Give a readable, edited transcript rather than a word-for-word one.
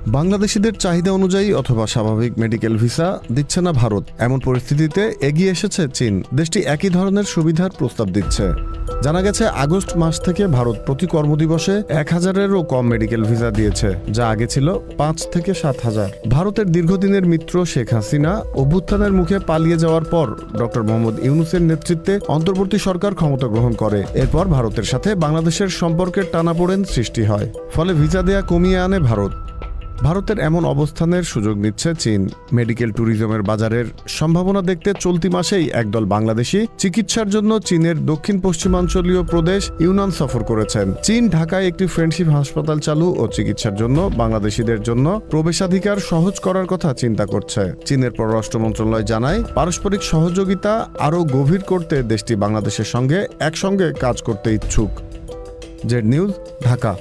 বাংলাদেশিদের চাহিদা অনুযায়ী অথবা স্বাভাবিক মেডিকেল ভিসা দিচ্ছে না ভারত। এমন পরিস্থিতিতে এগিয়ে এসেছে চীন। দেশটি একই ধরনের সুবিধার প্রস্তাব দিচ্ছে। জানা গেছে আগস্ট মাস থেকে ভারত প্রতি কর্মদিবসে 1000-এরও কম মেডিকেল ভিসা দিয়েছে, যা আগে ছিল 5 থেকে 7000। ভারতের দীর্ঘদিনের মিত্র শেখ হাসিনা অভ্যুত্থানের মুখে পালিয়ে যাওয়ার পর ডক্টর মোহাম্মদ ইউনূসের নেতৃত্বে অন্তর্বর্তী সরকার ক্ষমতা গ্রহণ করে। এরপর ভারতের সাথে বাংলাদেশের সম্পর্কের টানাপোড়েন সৃষ্টি হয়, ফলে ভিসা দেয়া কমিয়ে আনে ভারত। ভারতের এমন অবস্থানের সুযোগ নিচ্ছে চীন। মেডিকেল ট্যুরিজমের বাজারের সম্ভাবনা দেখতে চলতি মাসেই একদল বাংলাদেশি চিকিৎসার জন্য চীনের দক্ষিণ পশ্চিমাঞ্চলীয় প্রদেশ ইউনান সফর করেছেন। চীন ঢাকায় একটি ফ্রেন্ডশিপ হাসপাতাল চালু ও চিকিৎসার জন্য বাংলাদেশিদের জন্য প্রবেশাধিকার সহজ করার কথা চিন্তা করছে। চীনের পররাষ্ট্র মন্ত্রণালয় জানায়, পারস্পরিক সহযোগিতা আরও গভীর করতে দেশটি বাংলাদেশের সঙ্গে একসঙ্গে কাজ করতে ইচ্ছুক। Z news, Dhaka.